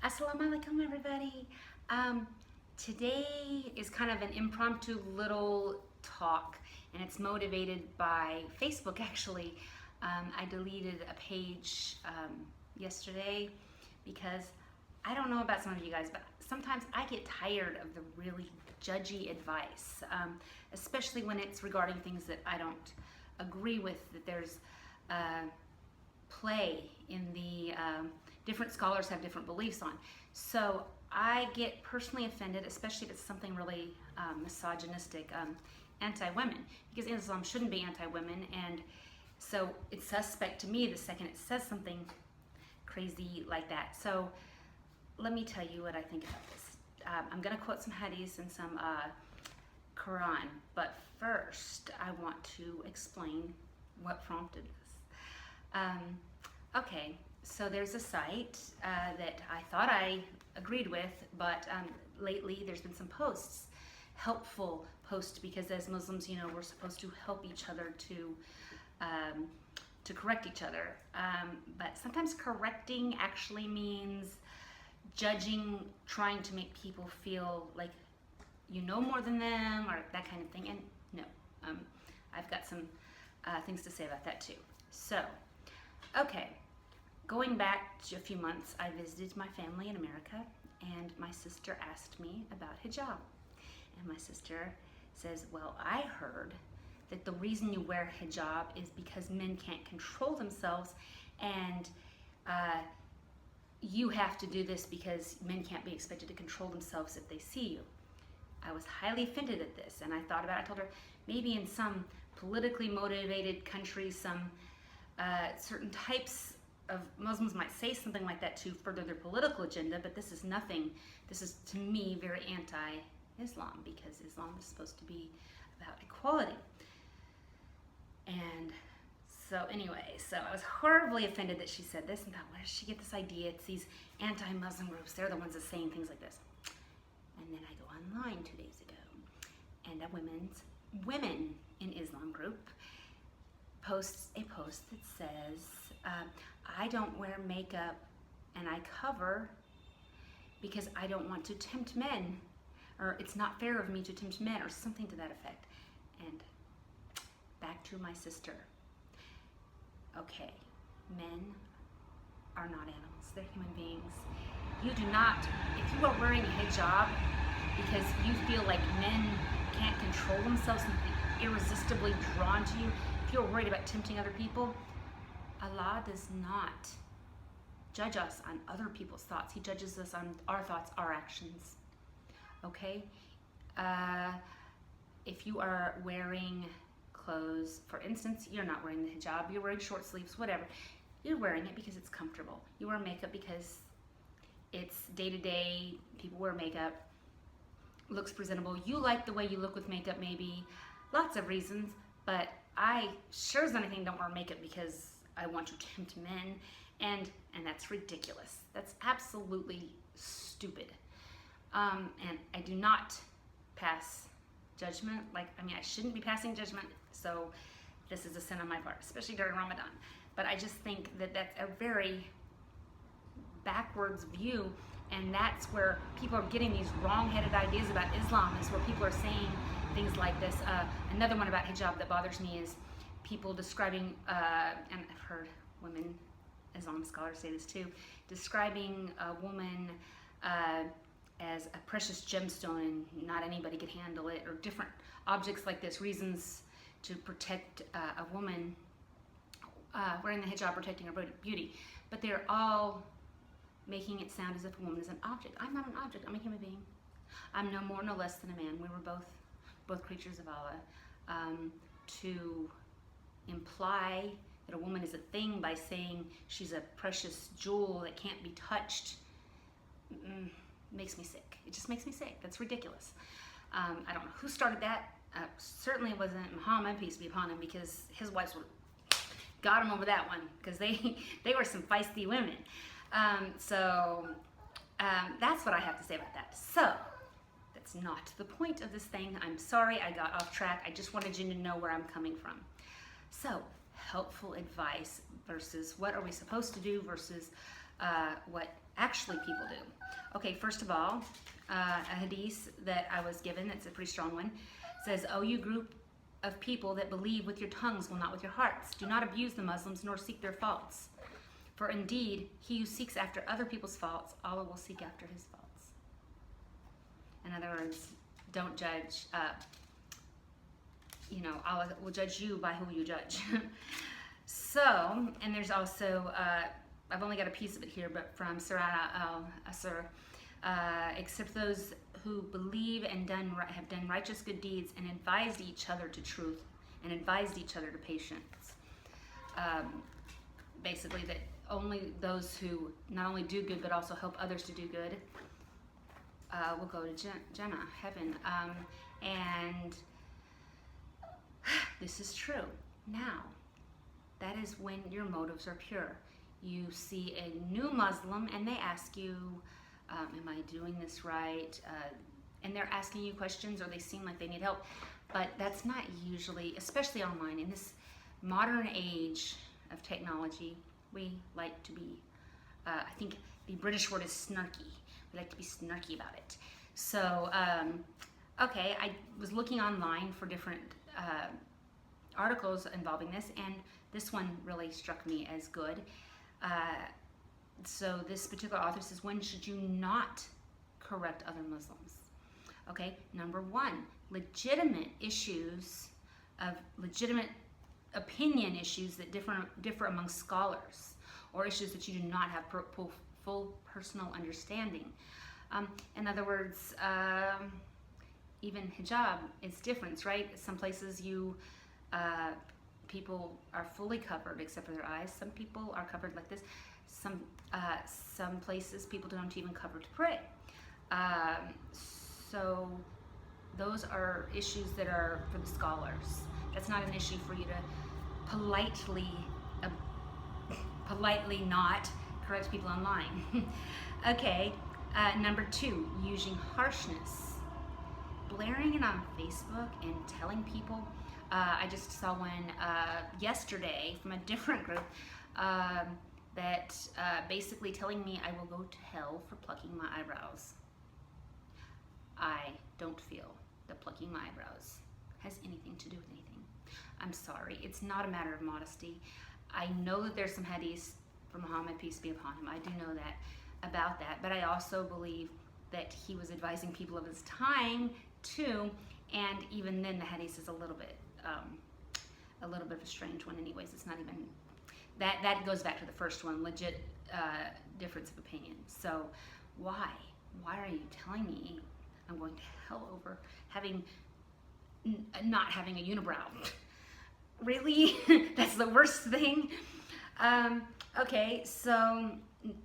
Assalamu alaikum, everybody. Today is kind of an impromptu little talk, and it's motivated by Facebook actually. I deleted a page yesterday because I don't know about some of you guys, but sometimes I get tired of the really judgy advice, especially when it's regarding things that I don't agree with, that there's play in the different scholars have different beliefs on. So I get personally offended, especially if it's something really misogynistic, anti-women, because Islam shouldn't be anti-women, and so it's suspect to me the second it says something crazy like that. So let me tell you what I think about this. I'm going to quote some hadiths and some Quran, but first I want to explain what prompted this. Okay, so there's a site that I thought I agreed with, but lately there's been some posts, helpful posts, because as Muslims, you know, we're supposed to help each other to correct each other. But sometimes correcting actually means judging, trying to make people feel like you know more than them, or that kind of thing. And no, I've got some things to say about that too. So, okay, going back to a few months, I visited my family in America, and my sister asked me about hijab. And my sister says, well, I heard that the reason you wear hijab is because men can't control themselves, and you have to do this because men can't be expected to control themselves if they see you. I was highly offended at this, and I thought about it. I told her maybe in some politically motivated countries, some certain types of Muslims might say something like that to further their political agenda, but this is nothing. This is, to me, very anti-Islam, because Islam is supposed to be about equality. And so anyway, so I was horribly offended that she said this, and thought, where does she get this idea? It's these anti-Muslim groups. They're the ones that are saying things like this. And then I go online 2 days ago, and a women in Islam group posts a post that says, I don't wear makeup and I cover because I don't want to tempt men, or it's not fair of me to tempt men, or something to that effect. And back to my sister. Okay, men are not animals, they're human beings. You do not, if you are wearing a hijab because you feel like men can't control themselves and be irresistibly drawn to you, if you're worried about tempting other people, Allah does not judge us on other people's thoughts. He judges us on our thoughts, our actions. Okay? If you are wearing clothes, for instance, you're not wearing the hijab, you're wearing short sleeves, whatever. You're wearing it because it's comfortable. You wear makeup because it's day-to-day, people wear makeup, looks presentable. You like the way you look with makeup, maybe. Lots of reasons, but I sure as anything don't wear makeup because I want to tempt men, and that's ridiculous. That's absolutely stupid. And I do not pass judgment. I shouldn't be passing judgment, so this is a sin on my part, especially during Ramadan. But I just think that that's a very backwards view, and that's where people are getting these wrong-headed ideas about Islam, is where people are saying things like this. Another one about hijab that bothers me is people describing, and I've heard women Islam scholars say this too, describing a woman as a precious gemstone and not anybody could handle it, or different objects like this, reasons to protect a woman wearing the hijab, protecting her beauty. But they're all making it sound as if a woman is an object. I'm not an object, I'm a human being. I'm no more, no less than a man. We were both creatures of Allah. To imply that a woman is a thing by saying she's a precious jewel that can't be touched makes me sick. It just makes me sick. That's ridiculous. I don't know who started that. Certainly it wasn't Muhammad, peace be upon him, because his wives would got him over that one, because they were some feisty women. That's what I have to say about that. So that's not the point of this thing. I'm sorry I got off track. I just wanted you to know where I'm coming from. So, helpful advice versus what are we supposed to do versus what actually people do. Okay, first of all, a hadith that I was given, that's a pretty strong one, says, "O you group of people that believe with your tongues, will not with your hearts. Do not abuse the Muslims, nor seek their faults. For indeed, he who seeks after other people's faults, Allah will seek after his faults." In other words, don't judge. Allah will judge you by who you judge. So, and there's also, I've only got a piece of it here, but from Surah Al-Asr, except those who believe and have done righteous good deeds and advised each other to truth and advised each other to patience. Basically, that only those who not only do good but also help others to do good will go to Jannah, heaven. And this is true. Now, that is when your motives are pure. You see a new Muslim and they ask you, am I doing this right? And they're asking you questions, or they seem like they need help. But that's not usually, especially online, in this modern age of technology, we like to be, I think the British word is snarky. We like to be snarky about it. So, okay, I was looking online for different articles involving this, and this one really struck me as good. So this particular author says, when should you not correct other Muslims? Okay, number one, legitimate opinion issues that differ among scholars, or issues that you do not have full personal understanding. In other words, even hijab is different, right? Some places people are fully covered except for their eyes. Some people are covered like this. Some places people don't even cover to pray. So those are issues that are for the scholars. That's not an issue for you to politely not correct people online. Okay, number two, using harshness. Blaring it on Facebook and telling people. I just saw one yesterday from a different group that basically telling me I will go to hell for plucking my eyebrows. I don't feel that plucking my eyebrows has anything to do with anything. I'm sorry, it's not a matter of modesty. I know that there's some hadiths from Muhammad, peace be upon him. I do know that about that, but I also believe that he was advising people of his time too, and even then the hadith is a little bit of a strange one anyways. It's not even, that goes back to the first one, legit difference of opinion. So why are you telling me I'm going to hell over not having a unibrow? Really? That's the worst thing? Okay, so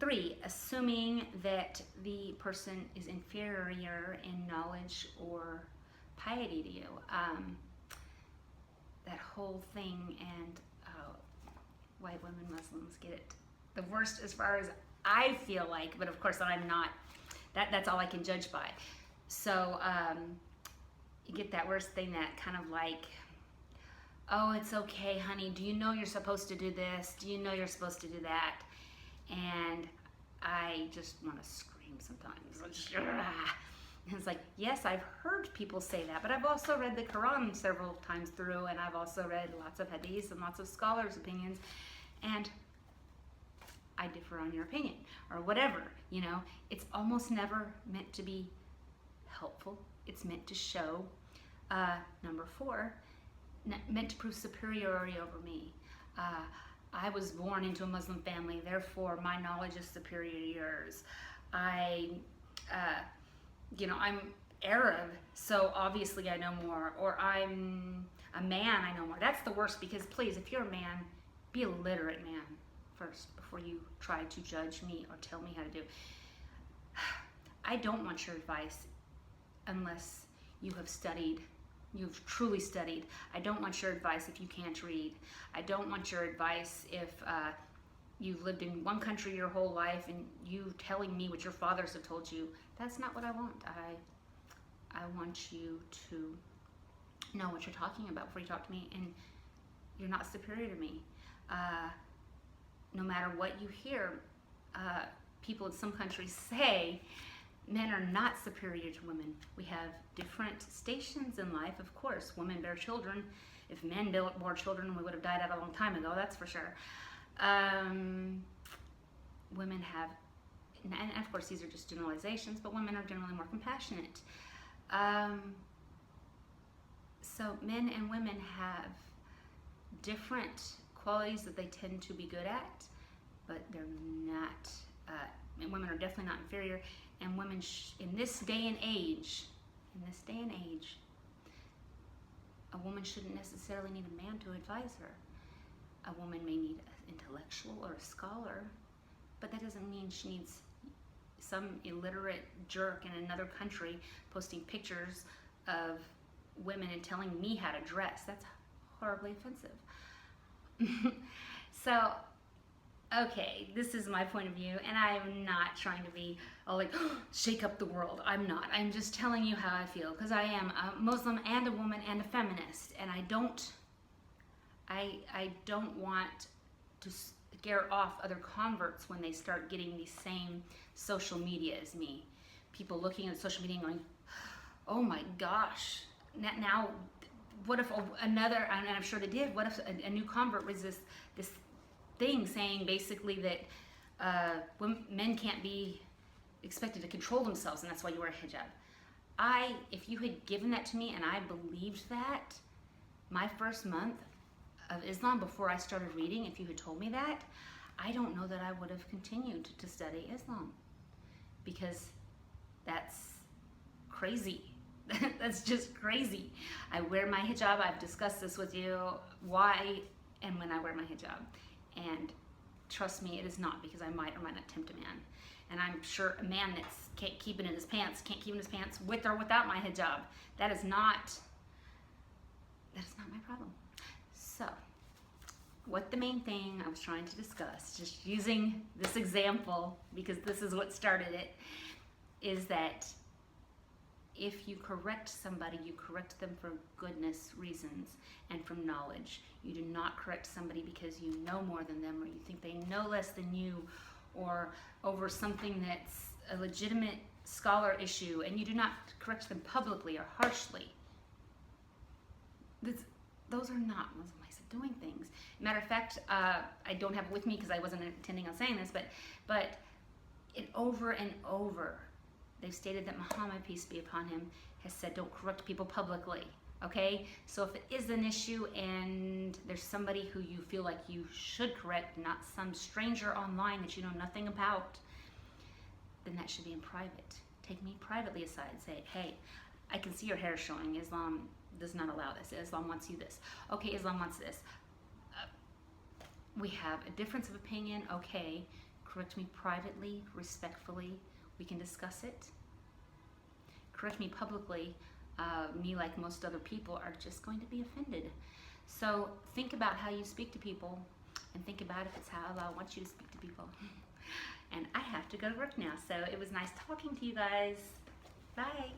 3, assuming that the person is inferior in knowledge or piety to you. That whole thing, and white women Muslims get it the worst as far as I feel like, but of course I'm not, that's all I can judge by. So you get that worst thing, that kind of like, oh, it's okay, honey, do you know you're supposed to do this? Do you know you're supposed to do that? And I just want to scream sometimes. And it's like, yes, I've heard people say that, but I've also read the Quran several times through, and I've also read lots of hadiths and lots of scholars' opinions, and I differ on your opinion, or whatever, you know. It's almost never meant to be helpful. It's meant to show, number 4, meant to prove superiority over me. I was born into a Muslim family, therefore my knowledge is superior to yours. I'm Arab, so obviously I know more, or I'm a man, I know more. That's the worst, because please, if you're a man, be a literate man first before you try to judge me or tell me how to do. I don't want your advice unless you have studied, you've truly studied. I don't want your advice if you can't read. I don't want your advice if you've lived in one country your whole life and you telling me what your fathers have told you. That's not what I want. I want you to know what you're talking about before you talk to me, and you're not superior to me. No matter what you hear, people in some countries say men are not superior to women. We have different stations in life, of course. Women bear children. If men bore children, we would have died out a long time ago, that's for sure. Women have, and of course these are just generalizations, but women are generally more compassionate. So men and women have different qualities that they tend to be good at, but they're not, and women are definitely not inferior. And women, in this day and age, a woman shouldn't necessarily need a man to advise her. A woman may need an intellectual or a scholar, but that doesn't mean she needs some illiterate jerk in another country posting pictures of women and telling me how to dress. That's horribly offensive. So, okay, this is my point of view, and I am not trying to be like, shake up the world. I'm not. I'm just telling you how I feel, because I am a Muslim and a woman and a feminist, and I don't want to scare off other converts when they start getting the same social media as me. People looking at social media and going, oh my gosh, now what if another, and I'm sure they did, what if a new convert was this thing saying basically that men can't be expected to control themselves, and that's why you wear a hijab. If you had given that to me and I believed that, my first month of Islam before I started reading, if you had told me that, I don't know that I would have continued to study Islam, because that's crazy. That's just crazy. I wear my hijab. I've discussed this with you, why and when I wear my hijab. And trust me, it is not because I might or might not tempt a man. And I'm sure a man that can't keep it in his pants with or without my hijab. That is not my problem. So, what the main thing I was trying to discuss, just using this example because this is what started it, is that if you correct somebody, you correct them for goodness reasons and from knowledge. You do not correct somebody because you know more than them, or you think they know less than you, or over something that's a legitimate scholar issue, and you do not correct them publicly or harshly. Those are not Muslim ways of doing things. Matter of fact, I don't have it with me because I wasn't intending on saying this, but it over and over, they've stated that Muhammad, peace be upon him, has said don't correct people publicly, okay? So if it is an issue and there's somebody who you feel like you should correct, not some stranger online that you know nothing about, then that should be in private. Take me privately aside and say, hey, I can see your hair showing. Islam does not allow this. Islam wants you this. Okay, Islam wants this. We have a difference of opinion. Okay, correct me privately, respectfully. We can discuss it. Correct me publicly. Me, like most other people, are just going to be offended. So think about how you speak to people, and think about if it's how Allah wants you to speak to people. And I have to go to work now, so it was nice talking to you guys. Bye.